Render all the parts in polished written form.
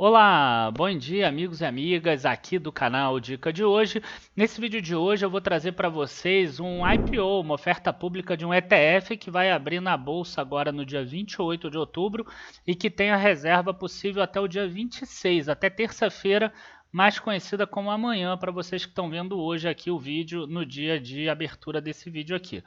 Olá, bom dia amigos e amigas aqui do canal Dica de hoje. Nesse vídeo de hoje eu vou trazer para vocês um IPO, uma oferta pública de um ETF que vai abrir na bolsa agora no dia 28 de outubro e que tem a reserva possível até o dia 26, até terça-feira, mais conhecida como amanhã, para vocês que estão vendo hoje aqui o vídeo no dia de abertura desse vídeo aqui.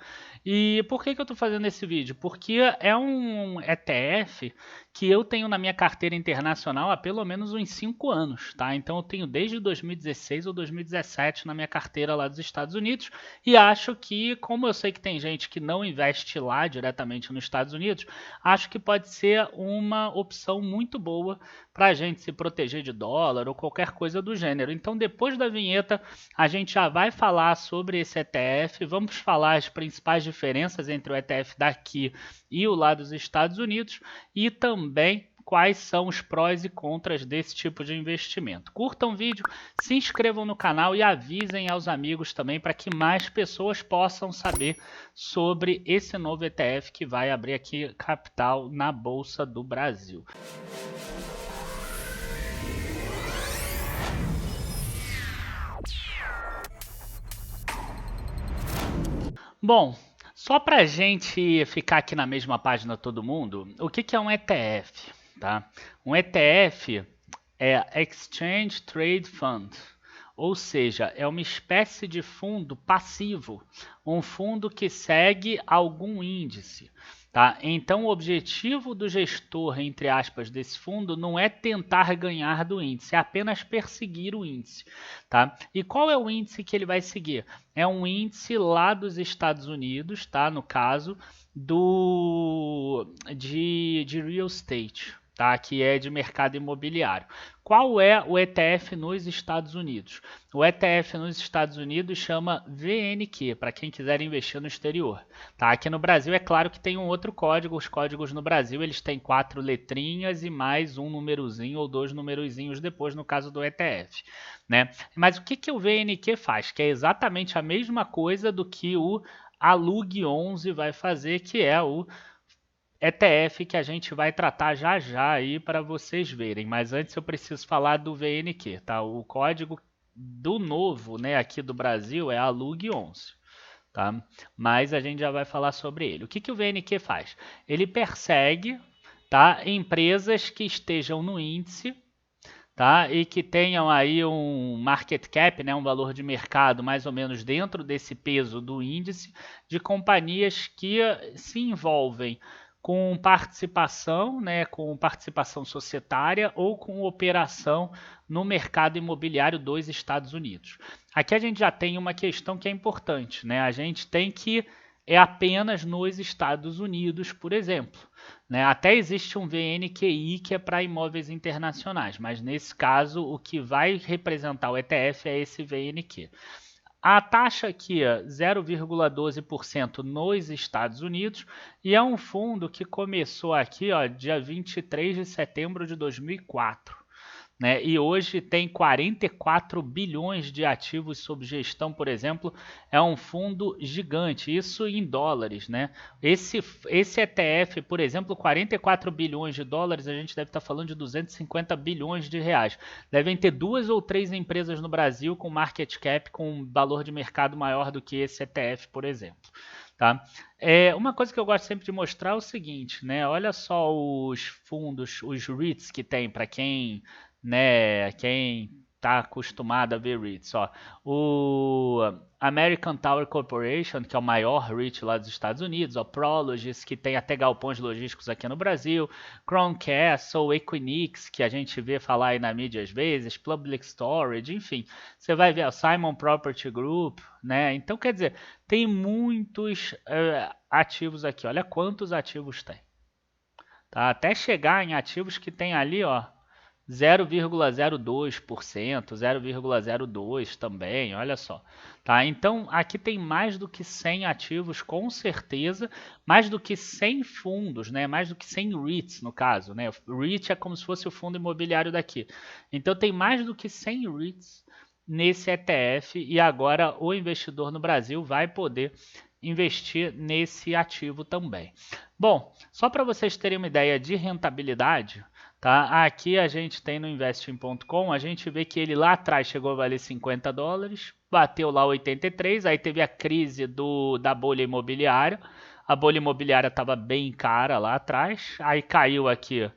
E por que eu estou fazendo esse vídeo? Porque é um ETF que eu tenho na minha carteira internacional há pelo menos uns 5 anos, tá? Então eu tenho desde 2016 ou 2017 na minha carteira lá dos Estados Unidos e acho que, como eu sei que tem gente que não investe lá diretamente nos Estados Unidos, acho que pode ser uma opção muito boa para a gente se proteger de dólar ou qualquer coisa do gênero. Então depois da vinheta a gente já vai falar sobre esse ETF, vamos falar as principais diferenças entre o ETF daqui e o lá dos Estados Unidos e também quais são os prós e contras desse tipo de investimento. Curtam o vídeo, se inscrevam no canal e avisem aos amigos também para que mais pessoas possam saber sobre esse novo ETF que vai abrir aqui capital na Bolsa do Brasil. Bom, só para a gente ficar aqui na mesma página todo mundo, o que é um ETF? Tá? Um ETF é Exchange Trade Fund, ou seja, é uma espécie de fundo passivo, um fundo que segue algum índice. Tá? Então, o objetivo do gestor, entre aspas, desse fundo não é tentar ganhar do índice, é apenas perseguir o índice. Tá? E qual é o índice que ele vai seguir? É um índice lá dos Estados Unidos, tá? No caso de real estate, tá? Que é de mercado imobiliário. Qual é o ETF nos Estados Unidos? O ETF nos Estados Unidos chama VNQ, para quem quiser investir no exterior. Tá? Aqui no Brasil é claro que tem um outro código, os códigos no Brasil eles têm 4 letrinhas e mais um númerozinho ou 2 numerozinhos depois no caso do ETF. Né? Mas o que o VNQ faz? Que é exatamente a mesma coisa do que o Alug 11 vai fazer, que é o ETF que a gente vai tratar já já aí para vocês verem, mas antes eu preciso falar do VNQ, tá? O código do novo, né, aqui do Brasil é Alug 11, tá? Mas a gente já vai falar sobre ele. O que o VNQ faz? Ele persegue, tá, empresas que estejam no índice, tá, e que tenham aí um market cap, né, um valor de mercado mais ou menos dentro desse peso do índice de companhias que se envolvem com participação, né, com participação societária ou com operação no mercado imobiliário dos Estados Unidos. Aqui a gente já tem uma questão que é importante, né? A gente tem que é apenas nos Estados Unidos, por exemplo. Né? Até existe um VNQI que é para imóveis internacionais, mas nesse caso o que vai representar o ETF é esse VNQ. A taxa aqui é 0,12% nos Estados Unidos e é um fundo que começou aqui dia 23 de setembro de 2004. Né? E hoje tem 44 bilhões de ativos sob gestão, por exemplo, é um fundo gigante, isso em dólares. Né? Esse ETF, por exemplo, 44 bilhões de dólares, a gente deve estar falando de 250 bilhões de reais. Devem ter 2 ou 3 empresas no Brasil com market cap, com valor de mercado maior do que esse ETF, por exemplo. Tá? Uma coisa que eu gosto sempre de mostrar é o seguinte, né? Olha só os fundos, os REITs que tem, para quem, né, quem está acostumado a ver REITs. Ó. O American Tower Corporation, que é o maior REIT lá dos Estados Unidos, ó, Prologis, que tem até galpões logísticos aqui no Brasil, Crown Castle, Equinix, que a gente vê falar aí na mídia às vezes, Public Storage, enfim. Você vai ver o Simon Property Group, né? Então, quer dizer, tem muitos ativos aqui. Olha quantos ativos tem. Tá? Até chegar em ativos que tem ali, ó, 0,02%, 0,02% também, olha só. Tá? Então, aqui tem mais do que 100 ativos, com certeza, mais do que 100 fundos, né? Mais do que 100 REITs, no caso. Né? O REIT é como se fosse o fundo imobiliário daqui. Então, tem mais do que 100 REITs nesse ETF e agora o investidor no Brasil vai poder investir nesse ativo também. Bom, só para vocês terem uma ideia de rentabilidade, tá? Aqui a gente tem no investing.com, a gente vê que ele lá atrás chegou a valer 50 dólares, bateu lá 83, aí teve a crise da bolha imobiliária. A bolha imobiliária estava bem cara lá atrás, aí caiu aqui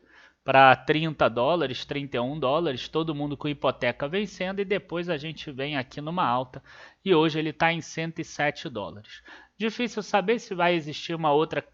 para 30 dólares, 31 dólares, todo mundo com hipoteca vencendo, e depois a gente vem aqui numa alta e hoje ele está em 107 dólares. Difícil saber se vai existir uma outra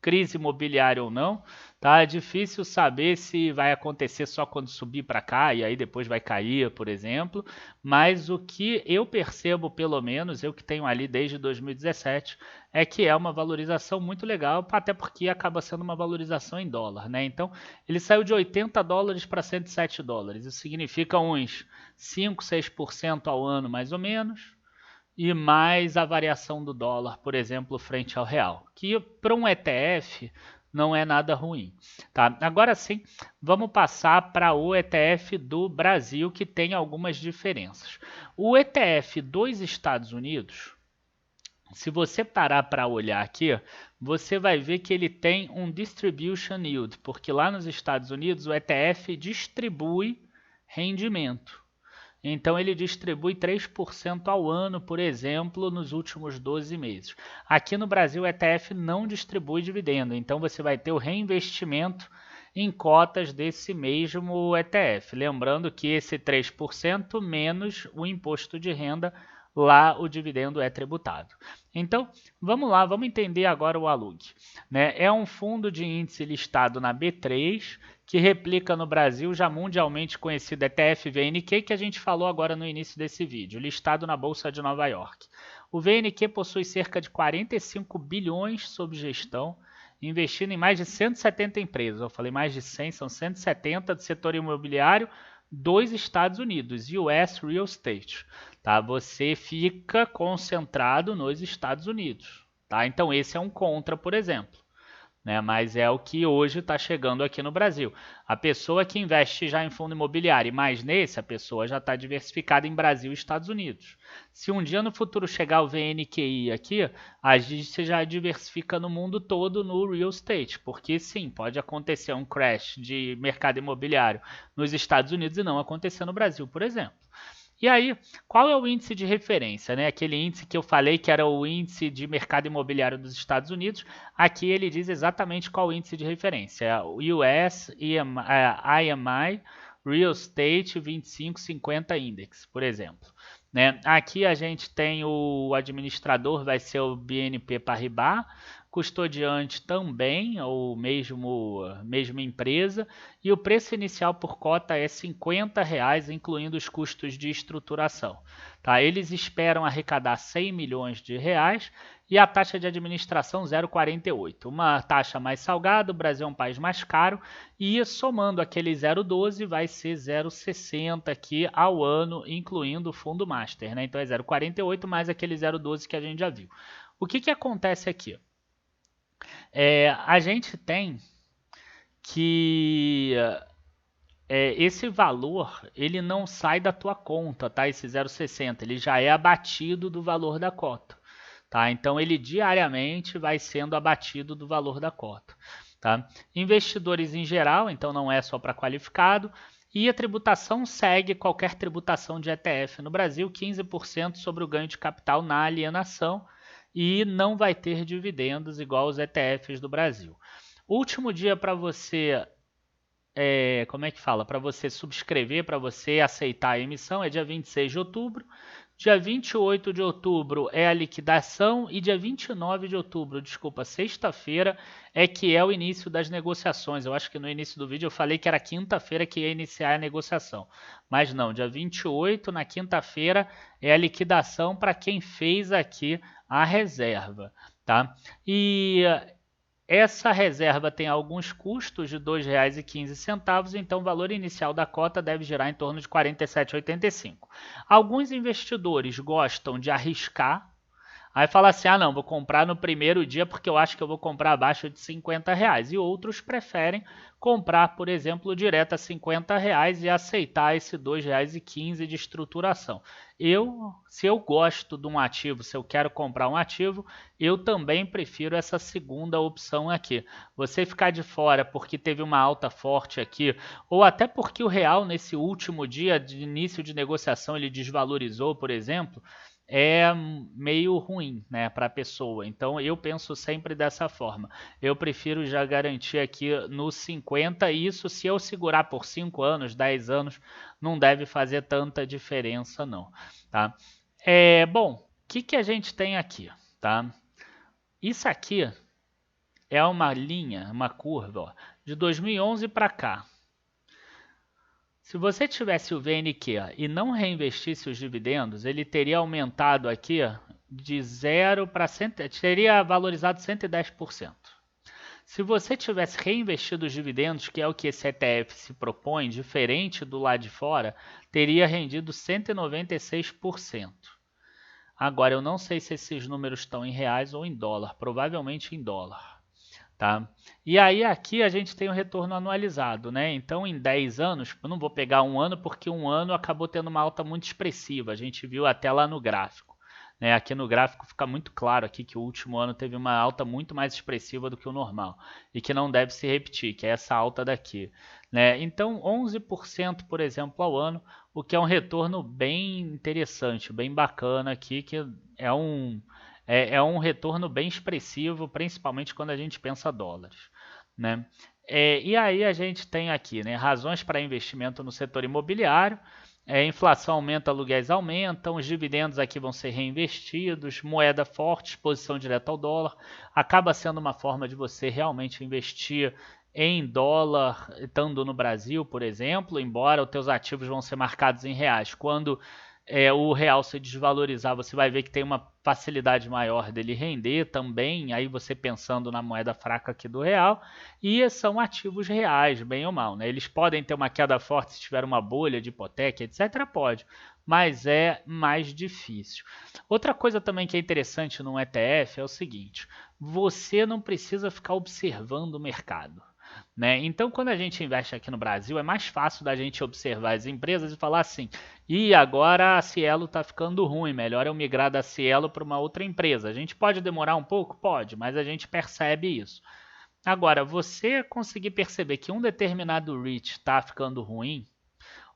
crise imobiliária ou não, tá? É difícil saber se vai acontecer só quando subir para cá e aí depois vai cair, por exemplo, mas o que eu percebo, pelo menos, eu que tenho ali desde 2017, é que é uma valorização muito legal, até porque acaba sendo uma valorização em dólar, né? Então, ele saiu de 80 dólares para 107 dólares, isso significa uns 5, 6% ao ano, mais ou menos, e mais a variação do dólar, por exemplo, frente ao real, que para um ETF não é nada ruim. Tá? Agora sim, vamos passar para o ETF do Brasil, que tem algumas diferenças. O ETF dos Estados Unidos, se você parar para olhar aqui, você vai ver que ele tem um distribution yield, porque lá nos Estados Unidos o ETF distribui rendimento. Então ele distribui 3% ao ano, por exemplo, nos últimos 12 meses. Aqui no Brasil o ETF não distribui dividendo, então você vai ter o reinvestimento em cotas desse mesmo ETF. Lembrando que esse 3% menos o imposto de renda, lá o dividendo é tributado. Então, vamos lá, vamos entender agora o ALUG. Né? É um fundo de índice listado na B3, que replica no Brasil já mundialmente conhecido ETF VNQ, que a gente falou agora no início desse vídeo, listado na Bolsa de Nova York. O VNQ possui cerca de 45 bilhões sob gestão, investindo em mais de 170 empresas. Eu falei mais de 100, são 170 do setor imobiliário dos Estados Unidos, US Real Estate. Tá? Você fica concentrado nos Estados Unidos. Tá? Então esse é um contra, por exemplo. Né, mas é o que hoje está chegando aqui no Brasil. A pessoa que investe já em fundo imobiliário e mais nesse, a pessoa já está diversificada em Brasil e Estados Unidos. Se um dia no futuro chegar o VNQI aqui, a gente já diversifica no mundo todo no real estate, porque sim, pode acontecer um crash de mercado imobiliário nos Estados Unidos e não acontecer no Brasil, por exemplo. E aí, qual é o índice de referência? Né? Aquele índice que eu falei que era o índice de mercado imobiliário dos Estados Unidos, aqui ele diz exatamente qual o índice de referência. É o US IMI Real Estate 2550 Index, por exemplo. Né? Aqui a gente tem o administrador, vai ser o BNP Paribas, custodiante também, ou mesma empresa, e o preço inicial por cota é R$ 50, incluindo os custos de estruturação. Tá? Eles esperam arrecadar 100 milhões de reais e a taxa de administração 0,48. Uma taxa mais salgada, o Brasil é um país mais caro, e somando aquele 0,12 vai ser 0,60 aqui ao ano, incluindo o fundo master. Né? Então é 0,48 mais aquele 0,12 que a gente já viu. O que acontece aqui? A gente tem que esse valor ele não sai da tua conta, tá? Esse 0,60 ele já é abatido do valor da cota, tá? Então ele diariamente vai sendo abatido do valor da cota, tá? Investidores em geral, então não é só para qualificado, e a tributação segue qualquer tributação de ETF no Brasil, 15% sobre o ganho de capital na alienação, e não vai ter dividendos igual os ETFs do Brasil. Último dia para você, como é que fala? Para você subscrever, para você aceitar a emissão é dia 26 de outubro. Dia 28 de outubro é a liquidação e dia 29 de outubro, desculpa, sexta-feira, é que é o início das negociações. Eu acho que no início do vídeo eu falei que era quinta-feira que ia iniciar a negociação. Mas não, dia 28, na quinta-feira, é a liquidação para quem fez aqui a reserva. Tá? E essa reserva tem alguns custos de R$ 2,15, então o valor inicial da cota deve girar em torno de R$ 47,85. Alguns investidores gostam de arriscar Aí fala assim, ah não, vou comprar no primeiro dia porque eu acho que eu vou comprar abaixo de R$ 50. E outros preferem comprar, por exemplo, direto a R$ 50 e aceitar esse R$ 2,15 de estruturação. Se eu gosto de um ativo, se eu quero comprar um ativo, eu também prefiro essa segunda opção aqui. Você ficar de fora porque teve uma alta forte aqui, ou até porque o real nesse último dia de início de negociação ele desvalorizou, por exemplo, é meio ruim, né, para a pessoa. Então eu penso sempre dessa forma. Eu prefiro já garantir aqui no 50 e isso se eu segurar por 5 anos, 10 anos, não deve fazer tanta diferença não, tá? Bom, o que a gente tem aqui, tá? Isso aqui é uma linha, uma curva, ó, de 2011 para cá. Se você tivesse o VNQ e não reinvestisse os dividendos, ele teria aumentado aqui de 0 para 100, teria valorizado 110%. Se você tivesse reinvestido os dividendos, que é o que esse ETF se propõe, diferente do lado de fora, teria rendido 196%. Agora, eu não sei se esses números estão em reais ou em dólar, provavelmente em dólar. Tá? E aí aqui a gente tem o retorno anualizado, né? Então em 10 anos, eu não vou pegar um ano porque um ano acabou tendo uma alta muito expressiva, a gente viu até lá no gráfico. Né? Aqui no gráfico fica muito claro aqui que o último ano teve uma alta muito mais expressiva do que o normal e que não deve se repetir, que é essa alta daqui. Né? Então 11%, por exemplo, ao ano, o que é um retorno bem interessante, bem bacana aqui, que é um retorno bem expressivo, principalmente quando a gente pensa dólares, né? E aí a gente tem aqui, né, razões para investimento no setor imobiliário. Inflação aumenta, aluguéis aumentam, os dividendos aqui vão ser reinvestidos, moeda forte, exposição direta ao dólar. Acaba sendo uma forma de você realmente investir em dólar, estando no Brasil, por exemplo, embora os teus ativos vão ser marcados em reais. Quando o real se desvalorizar, você vai ver que tem uma facilidade maior dele render também, aí você pensando na moeda fraca aqui do real, e são ativos reais, bem ou mal, né? Eles podem ter uma queda forte se tiver uma bolha de hipoteca, etc, pode, mas é mais difícil. Outra coisa também que é interessante no ETF é o seguinte, você não precisa ficar observando o mercado. Né? Então, quando a gente investe aqui no Brasil, é mais fácil da gente observar as empresas e falar assim: e agora a Cielo está ficando ruim, melhor eu migrar da Cielo para uma outra empresa. A gente pode demorar um pouco? Pode, mas a gente percebe isso. Agora, você conseguir perceber que um determinado REIT está ficando ruim,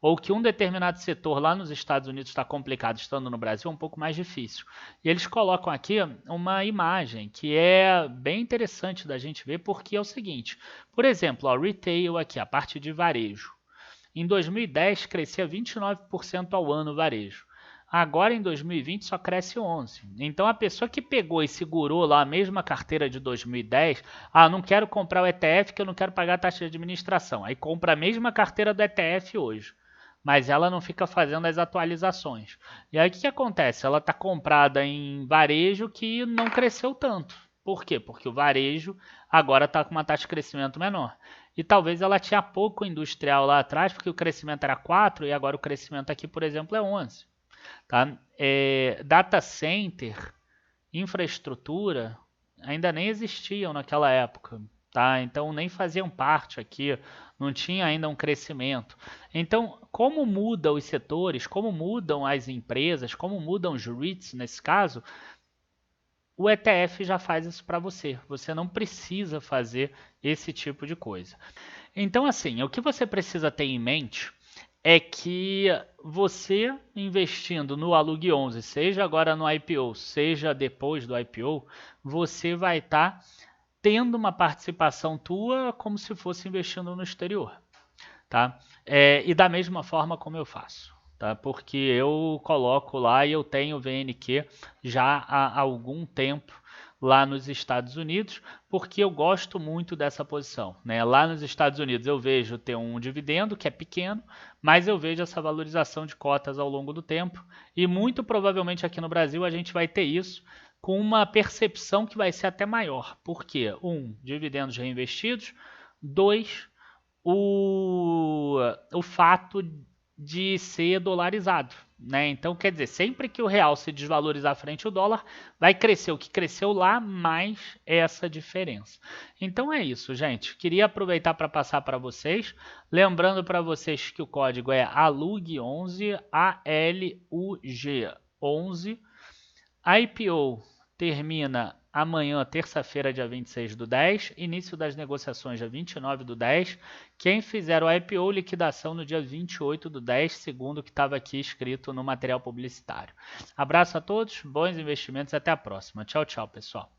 ou que um determinado setor lá nos Estados Unidos está complicado estando no Brasil, é um pouco mais difícil. E eles colocam aqui uma imagem que é bem interessante da gente ver, porque é o seguinte, por exemplo, ó, retail aqui, a parte de varejo. Em 2010 crescia 29% ao ano o varejo. Agora em 2020 só cresce 11%. Então a pessoa que pegou e segurou lá a mesma carteira de 2010, não quero comprar o ETF que eu não quero pagar a taxa de administração. Aí compra a mesma carteira do ETF hoje, mas ela não fica fazendo as atualizações. E aí o que acontece? Ela está comprada em varejo que não cresceu tanto. Por quê? Porque o varejo agora está com uma taxa de crescimento menor. E talvez ela tinha pouco industrial lá atrás, porque o crescimento era 4 e agora o crescimento aqui, por exemplo, é 11. Tá? Data center, infraestrutura, ainda nem existiam naquela época. Tá? Então nem faziam parte aqui, não tinha ainda um crescimento. Então, como mudam os setores, como mudam as empresas, como mudam os REITs nesse caso, o ETF já faz isso para você. Você não precisa fazer esse tipo de coisa. Então, assim, o que você precisa ter em mente é que você investindo no Alugue 11, seja agora no IPO, seja depois do IPO, você vai estar tendo uma participação tua como se fosse investindo no exterior, tá? E da mesma forma como eu faço, tá? Porque eu coloco lá e eu tenho VNQ já há algum tempo lá nos Estados Unidos, porque eu gosto muito dessa posição, né? Lá nos Estados Unidos eu vejo ter um dividendo que é pequeno, mas eu vejo essa valorização de cotas ao longo do tempo e muito provavelmente aqui no Brasil a gente vai ter isso com uma percepção que vai ser até maior. Por quê? 1, dividendos reinvestidos. 2, o fato de ser dolarizado, né? Então, quer dizer, sempre que o real se desvalorizar frente ao dólar, vai crescer o que cresceu lá, mais essa diferença. Então é isso, gente. Queria aproveitar para passar para vocês, lembrando para vocês que o código é ALUG11, ALUG11. A IPO termina amanhã, terça-feira, dia 26/10, início das negociações dia 29/10. Quem fizer o IPO, liquidação no dia 28/10, segundo o que estava aqui escrito no material publicitário. Abraço a todos, bons investimentos e até a próxima. Tchau, tchau, pessoal.